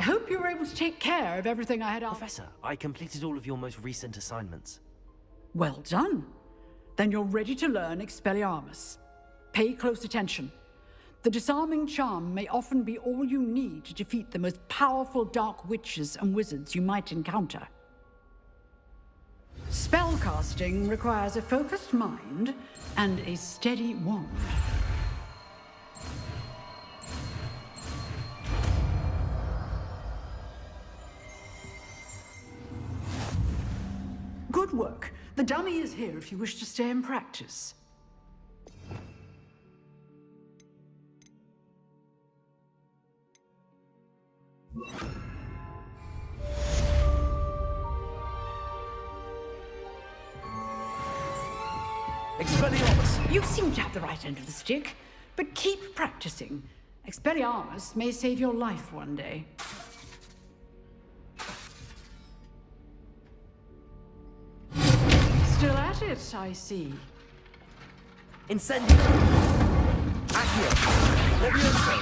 I hope you were able to take care of everything I had asked. Professor, I completed all of your most recent assignments. Well done. Then you're ready to learn Expelliarmus. Pay close attention. The disarming charm may often be all you need to defeat the most powerful dark witches and wizards you might encounter. Spellcasting requires a focused mind and a steady wand. Good work. The dummy is here if you wish to stay and practice. Expelliarmus! You seem to have the right end of the stick, but keep practicing. Expelliarmus may save your life one day. Still at it, I see. Incendio! Accio! Levioso!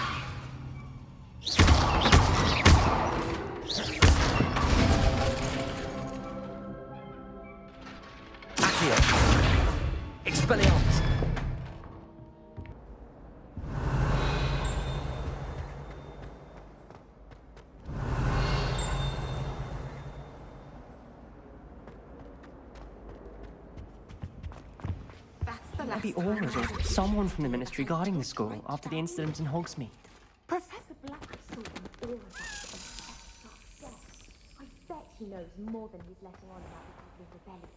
Accio! Expelliarmus! The Aurors or someone from the Ministry guarding the school after the incident in Hogsmeade. Professor Black saw an aura about I bet he knows more than he's letting on about the people of rebellion.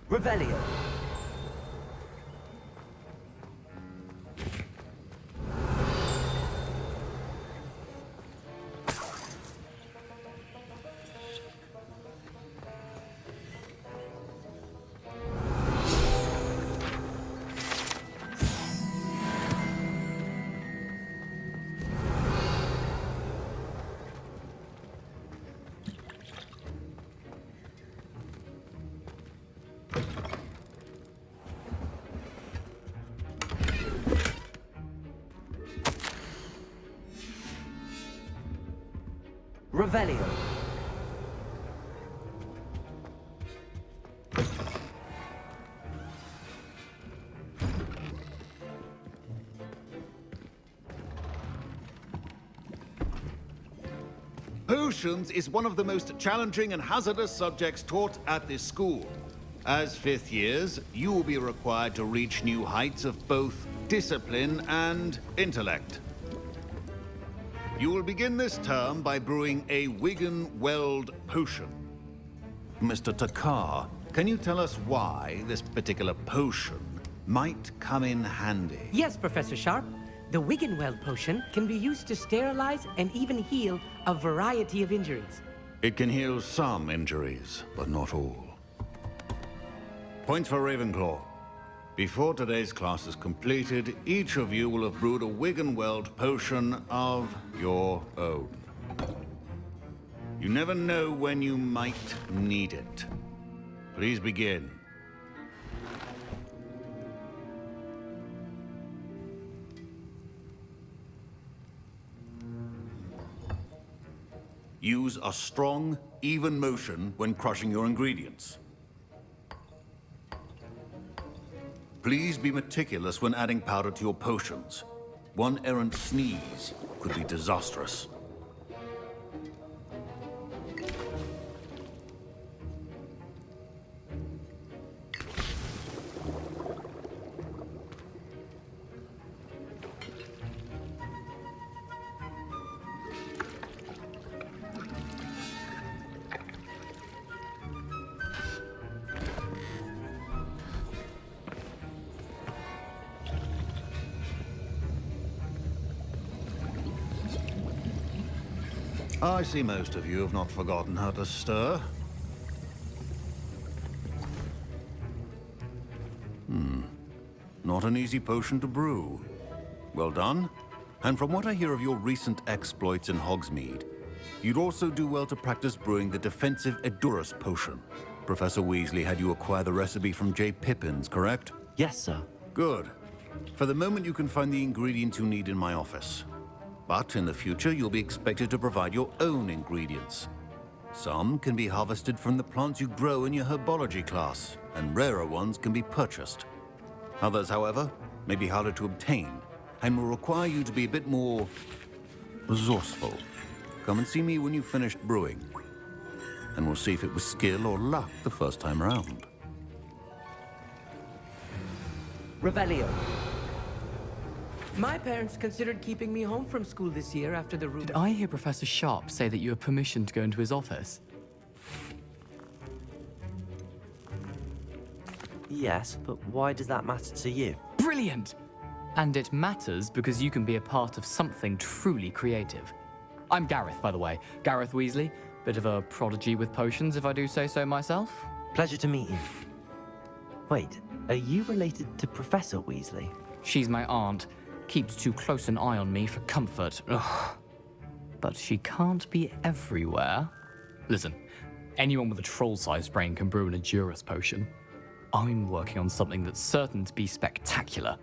Revelio! Revelio. Potions is one of the most challenging and hazardous subjects taught at this school. As fifth years, you will be required to reach new heights of both discipline and intellect. You will begin this term by brewing a Wiggen-Weld potion. Mr. Takar, can you tell us why this particular potion might come in handy? Yes, Professor Sharp. The Wiggen-Weld potion can be used to sterilize and even heal a variety of injuries. It can heal some injuries, but not all. Points for Ravenclaw. Before today's class is completed, each of you will have brewed a Wiggen-Weld potion of your own. You never know when you might need it. Please begin. Use a strong, even motion when crushing your ingredients. Please be meticulous when adding powder to your potions. One errant sneeze could be disastrous. I see most of you have not forgotten how to stir. Not an easy potion to brew. Well done. And from what I hear of your recent exploits in Hogsmeade, you'd also do well to practice brewing the defensive Edurus potion. Professor Weasley had you acquire the recipe from J. Pippins, correct? Yes, sir. Good. For the moment, you can find the ingredients you need in my office. But in the future, you'll be expected to provide your own ingredients. Some can be harvested from the plants you grow in your herbology class, and rarer ones can be purchased. Others, however, may be harder to obtain, and will require you to be a bit more resourceful. Come and see me when you've finished brewing, and we'll see if it was skill or luck the first time around. Revelio. My parents considered keeping me home from school this year after the Did I hear Professor Sharp say that you have permission to go into his office? Yes, but why does that matter to you? Brilliant! And it matters because you can be a part of something truly creative. I'm Gareth, by the way. Gareth Weasley. Bit of a prodigy with potions, if I do say so myself. Pleasure to meet you. Wait, are you related to Professor Weasley? She's my aunt. Keeps too close an eye on me for comfort. Ugh. But she can't be everywhere. Listen, anyone with a troll-sized brain can brew an Edurus potion. I'm working on something that's certain to be spectacular.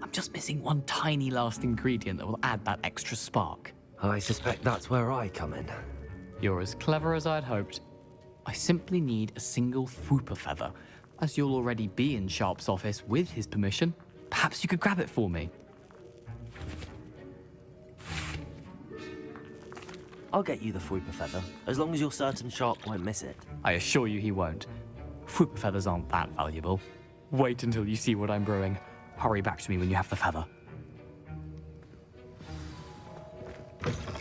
I'm just missing one tiny last ingredient that will add that extra spark. I suspect that's where I come in. You're as clever as I'd hoped. I simply need a single Fwooper feather. As you'll already be in Sharp's office with his permission, perhaps you could grab it for me. I'll get you the Fwooper feather, as long as you're certain Sharp won't miss it. I assure you he won't. Fwooper feathers aren't that valuable. Wait until you see what I'm brewing. Hurry back to me when you have the feather.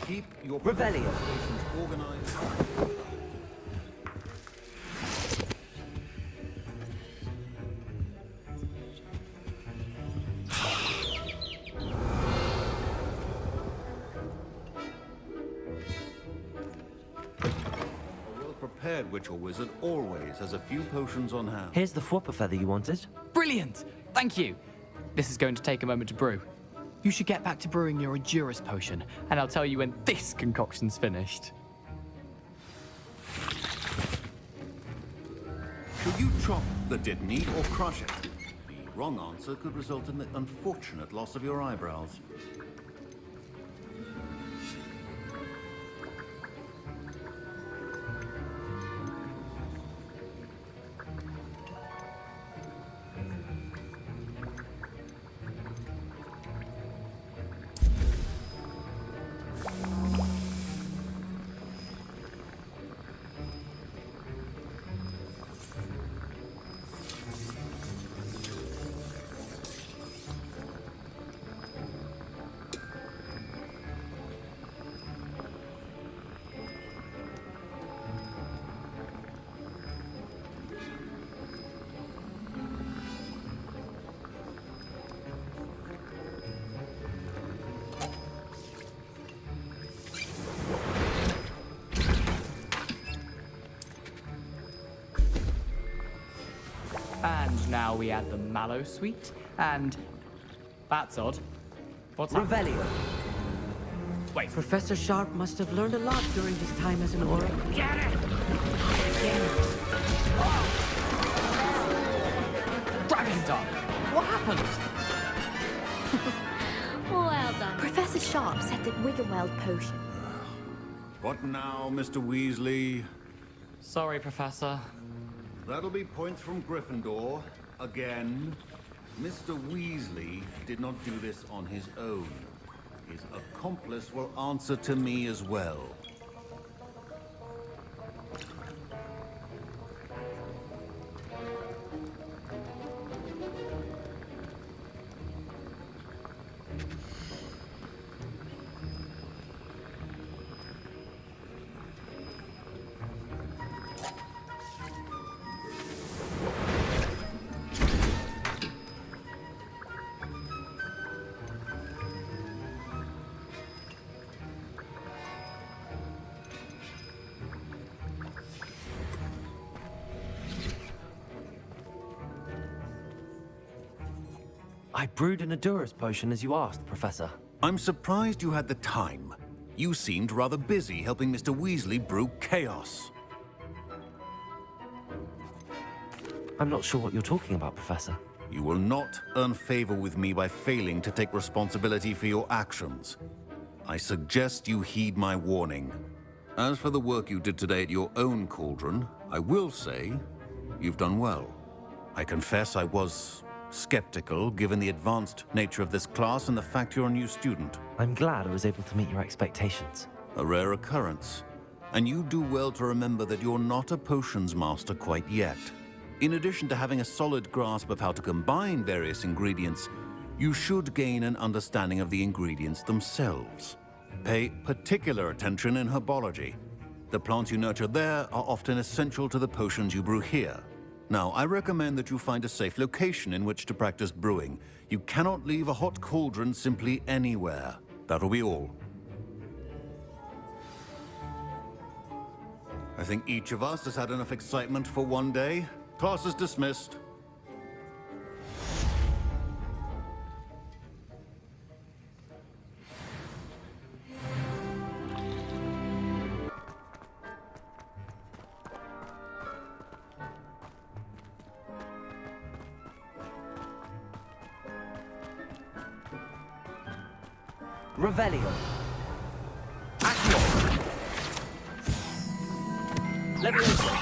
Keep your Revelio. preparations organized. A well-prepared witch or wizard always has a few potions on hand. Here's the Fwooper feather you wanted. Brilliant! Thank you! This is going to take a moment to brew. You should get back to brewing your Edurus potion, and I'll tell you when this concoction's finished. Should you chop the Dittany or crush it? The wrong answer could result in the unfortunate loss of your eyebrows. And now we add the mallow sweet, and... That's odd. What's that? Revelio. Wait, Professor Sharp must have learned a lot during his time as an oracle. get it! Dragon Dog! What happened? Well done. Professor Sharp said that Wiggenweld potion. What now, Mr. Weasley? Sorry, Professor. That'll be points from Gryffindor. Again. Mr. Weasley did not do this on his own. His accomplice will answer to me as well. I brewed an Adurus potion as you asked, Professor. I'm surprised you had the time. You seemed rather busy helping Mr. Weasley brew chaos. I'm not sure what you're talking about, Professor. You will not earn favor with me by failing to take responsibility for your actions. I suggest you heed my warning. As for the work you did today at your own cauldron, I will say you've done well. I confess I was skeptical, given the advanced nature of this class and the fact you're a new student. I'm glad I was able to meet your expectations. A rare occurrence. And you do well to remember that you're not a potions master quite yet. In addition to having a solid grasp of how to combine various ingredients, you should gain an understanding of the ingredients themselves. Pay particular attention in herbology. The plants you nurture there are often essential to the potions you brew here. Now, I recommend that you find a safe location in which to practice brewing. You cannot leave a hot cauldron simply anywhere. That'll be all. I think each of us has had enough excitement for one day. Class is dismissed. Revelio. Accio. Leviosa.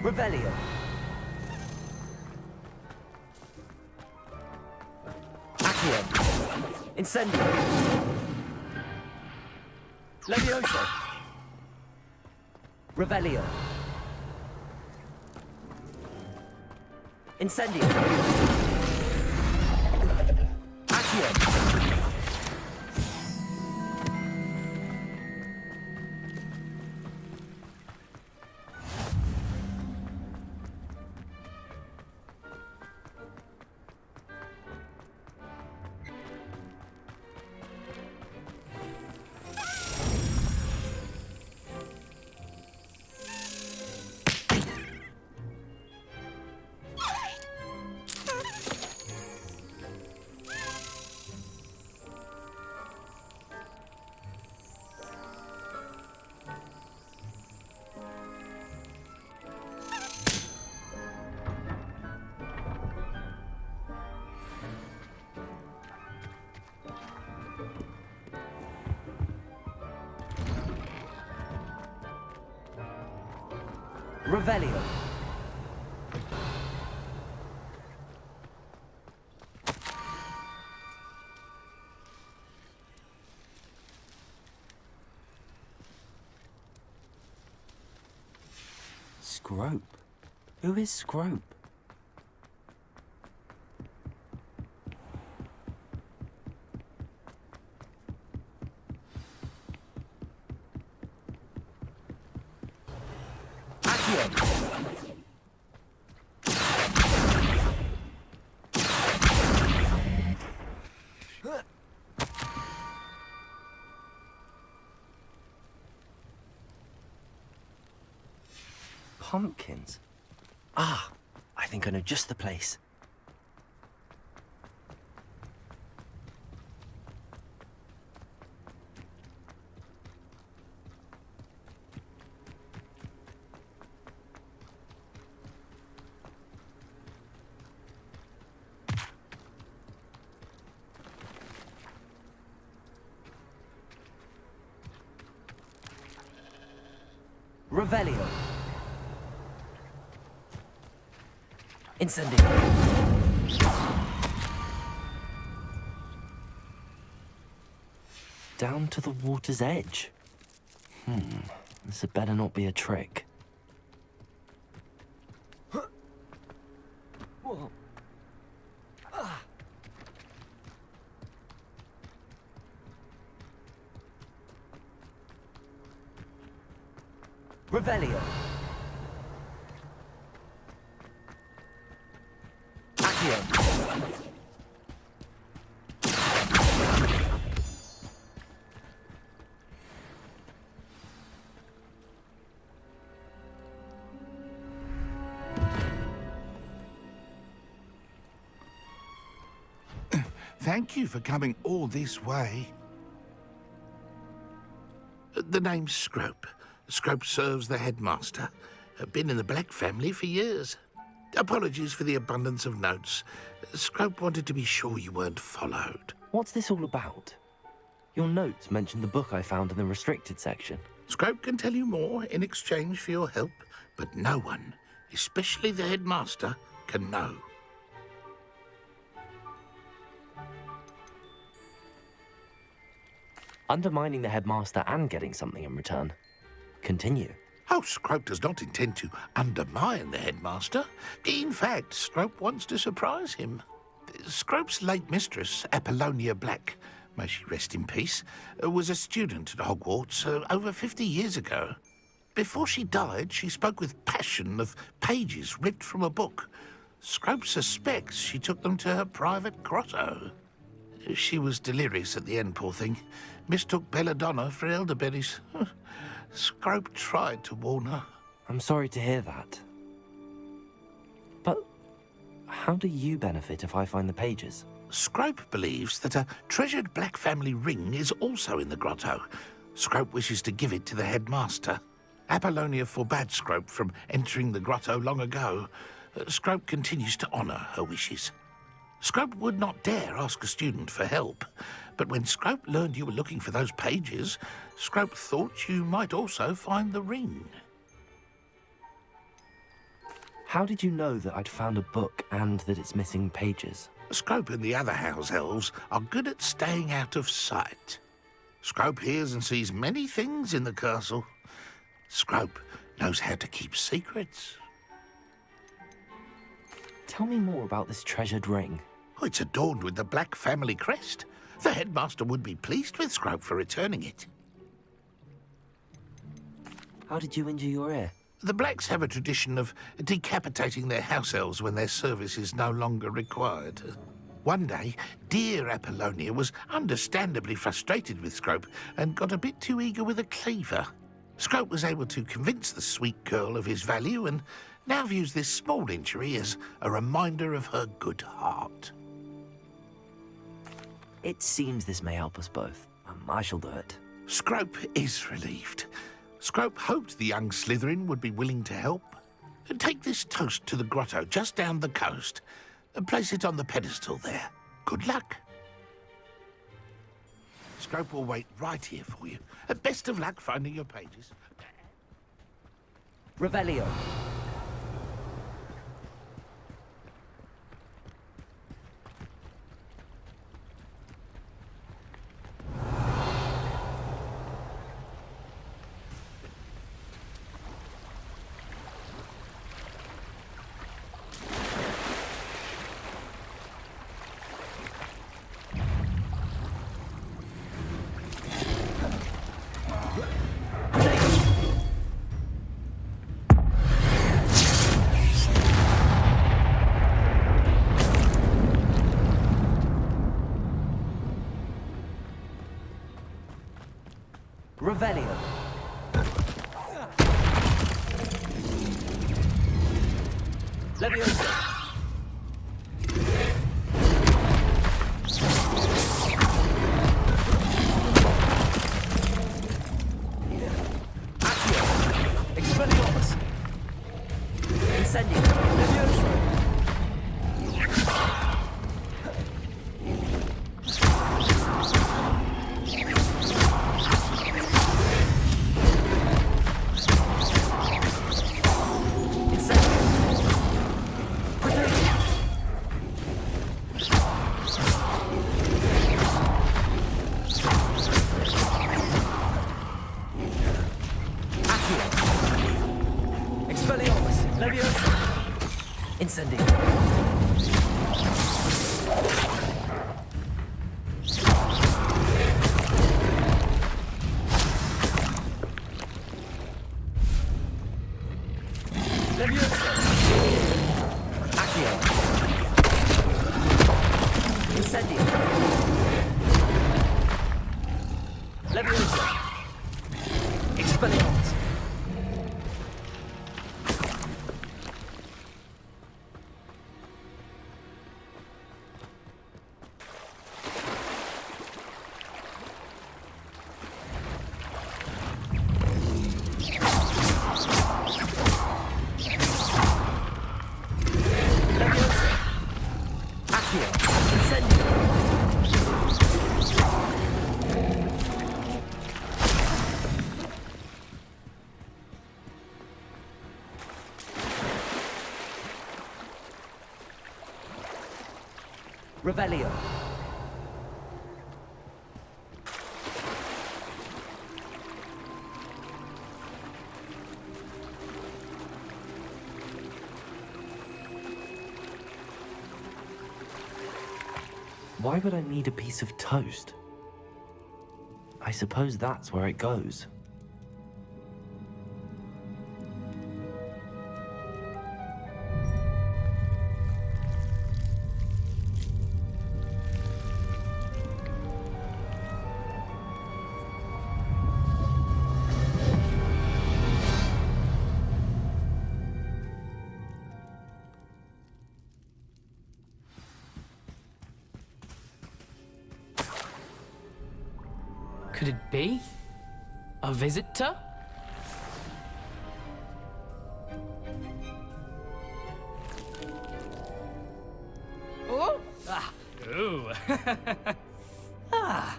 Revelio. Accio. Incendio. Leviosa. Revelio. Incendio. Accio. Revelio. Scrope? Who is Scrope? Pumpkins? Ah, I think I know just the place. Revelio. Incendio. Down to the water's edge. This had better not be a trick. Revelio. Accio. Thank you for coming all this way. The name's Scrope. Scrope serves the headmaster. Been in the Black family for years. Apologies for the abundance of notes. Scrope wanted to be sure you weren't followed. What's this all about? Your notes mentioned the book I found in the restricted section. Scrope can tell you more in exchange for your help, but no one, especially the headmaster, can know. Undermining the headmaster and getting something in return. Continue. Oh, Scrope does not intend to undermine the headmaster. In fact, Scrope wants to surprise him. Scrope's late mistress, Apollonia Black, may she rest in peace, was a student at Hogwarts over 50 years ago. Before she died, she spoke with passion of pages ripped from a book. Scrope suspects she took them to her private grotto. She was delirious at the end, poor thing. Mistook belladonna for elderberries. Scrope tried to warn her. I'm sorry to hear that. But how do you benefit if I find the pages? Scrope believes that a treasured Black family ring is also in the grotto. Scrope wishes to give it to the headmaster. Apollonia forbade Scrope from entering the grotto long ago. Scrope continues to honour her wishes. Scrope would not dare ask a student for help, but when Scrope learned you were looking for those pages, Scrope thought you might also find the ring. How did you know that I'd found a book and that it's missing pages? Scrope and the other house elves are good at staying out of sight. Scrope hears and sees many things in the castle. Scrope knows how to keep secrets. Tell me more about this treasured ring. Oh, it's adorned with the Black family crest. The headmaster would be pleased with Scrope for returning it. How did you injure your ear? The Blacks have a tradition of decapitating their house elves when their service is no longer required. One day, dear Apollonia was understandably frustrated with Scrope and got a bit too eager with a cleaver. Scrope was able to convince the sweet girl of his value and now views this small injury as a reminder of her good heart. It seems this may help us both. I shall do it. Scrope is relieved. Scrope hoped the young Slytherin would be willing to help. Take this toast to the grotto just down the coast and place it on the pedestal there. Good luck. Scrope will wait right here for you. Best of luck finding your pages. Revelio. Revelio. Leviosa. Accio. Expelliarmus. Incendio. Leviosa. Incendio. Leviosa. Accio. Incendio. Leviosa. Expelliarmus. Revelio. Why would I need a piece of toast? I suppose that's where it goes. Could it be? A visitor? Oh! Ah! Ooh! Ah!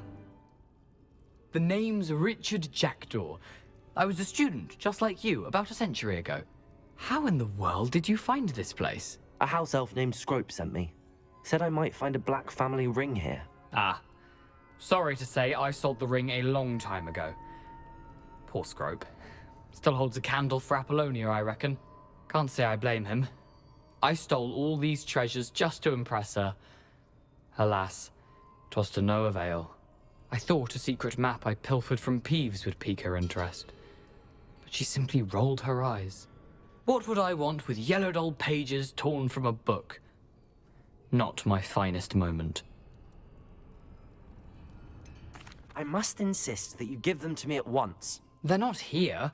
The name's Richard Jackdaw. I was a student, just like you, about a century ago. How in the world did you find this place? A house elf named Scrope sent me. Said I might find a black family ring here. Ah. Sorry to say, I sold the ring a long time ago. Poor Scrope. Still holds a candle for Apollonia, I reckon. Can't say I blame him. I stole all these treasures just to impress her. Alas, 'twas to no avail. I thought a secret map I pilfered from Peeves would pique her interest. But she simply rolled her eyes. What would I want with yellowed old pages torn from a book? Not my finest moment. I must insist that you give them to me at once. They're not here.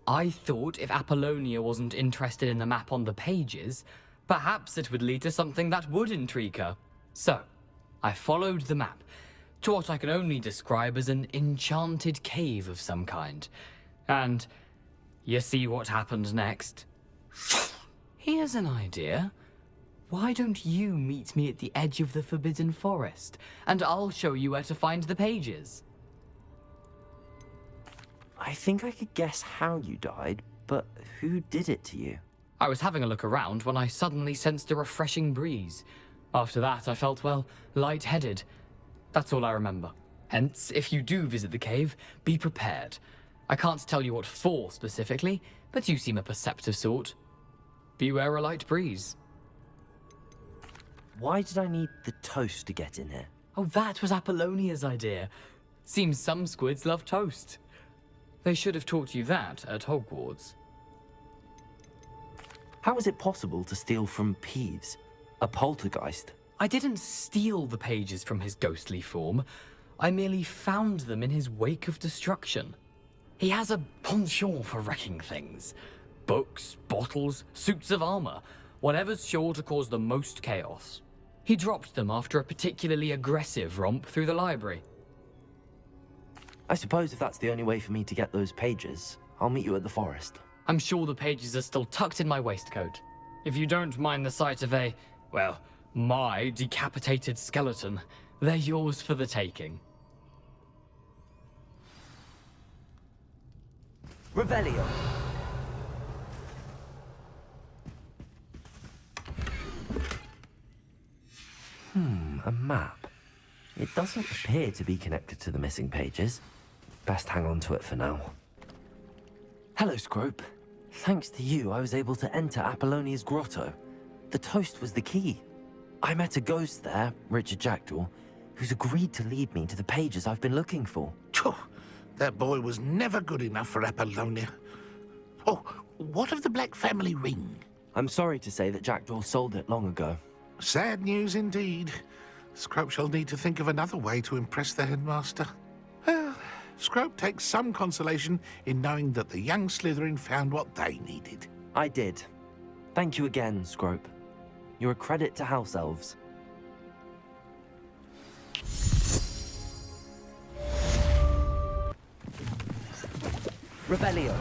I thought if Apollonia wasn't interested in the map on the pages, perhaps it would lead to something that would intrigue her. So, I followed the map to what I can only describe as an enchanted cave of some kind. And you see what happened next? Here's an idea. Why don't you meet me at the edge of the Forbidden Forest, and I'll show you where to find the pages? I think I could guess how you died, but who did it to you? I was having a look around when I suddenly sensed a refreshing breeze. After that, I felt, well, lightheaded. That's all I remember. Hence, if you do visit the cave, be prepared. I can't tell you what for specifically, but you seem a perceptive sort. Beware a light breeze. Why did I need the toast to get in here? Oh, that was Apollonia's idea. Seems some squids love toast. They should have taught you that at Hogwarts. How is it possible to steal from Peeves, a poltergeist? I didn't steal the pages from his ghostly form. I merely found them in his wake of destruction. He has a penchant for wrecking things. Books, bottles, suits of armor, whatever's sure to cause the most chaos. He dropped them after a particularly aggressive romp through the library. I suppose if that's the only way for me to get those pages, I'll meet you at the forest. I'm sure the pages are still tucked in my waistcoat. If you don't mind the sight of my decapitated skeleton, they're yours for the taking. Revelio. A map. It doesn't appear to be connected to the missing pages. Best hang on to it for now. Hello, Scrope. Thanks to you, I was able to enter Apollonia's grotto. The toast was the key. I met a ghost there, Richard Jackdaw, who's agreed to lead me to the pages I've been looking for. Phew, that boy was never good enough for Apollonia. Oh, what of the Black family ring? I'm sorry to say that Jackdaw sold it long ago. Sad news indeed. Scrope shall need to think of another way to impress the headmaster. Well, Scrope takes some consolation in knowing that the young Slytherin found what they needed. I did. Thank you again, Scrope. You're a credit to House Elves. Revelio.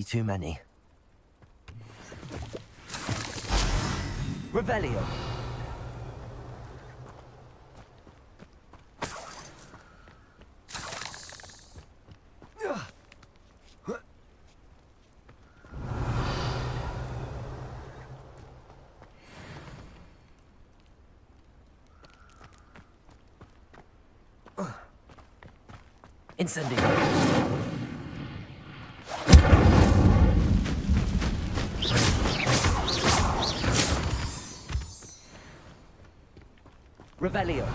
too many. Revelio. Incendio. Revelio.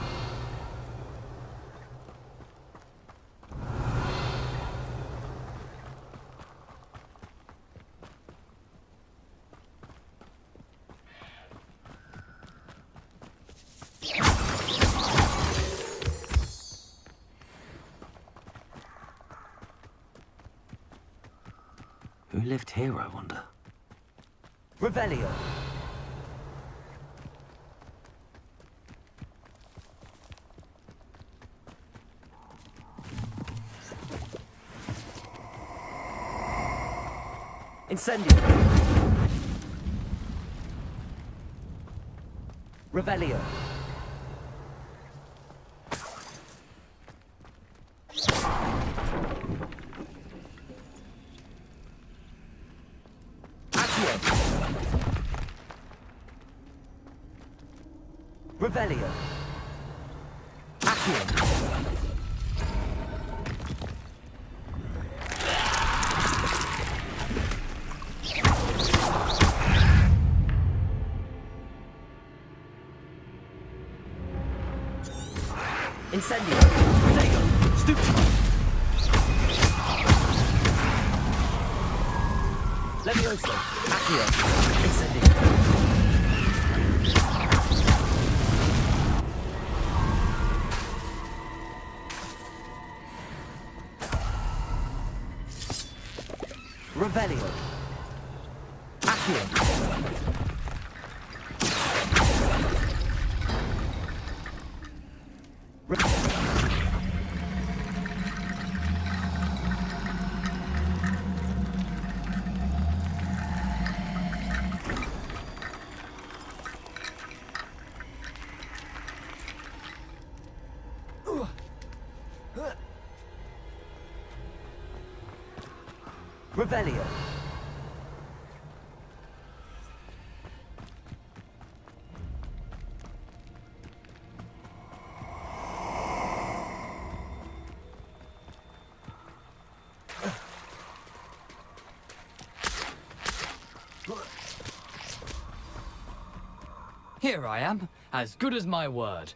Who lived here, I wonder? Revelio. Incendio. Revelio. Revelio. Accio. Incendio. Daigon. Stupid. Levioso. Accio. Incendio. Revelio. Accio. Revelio. Here I am, as good as my word.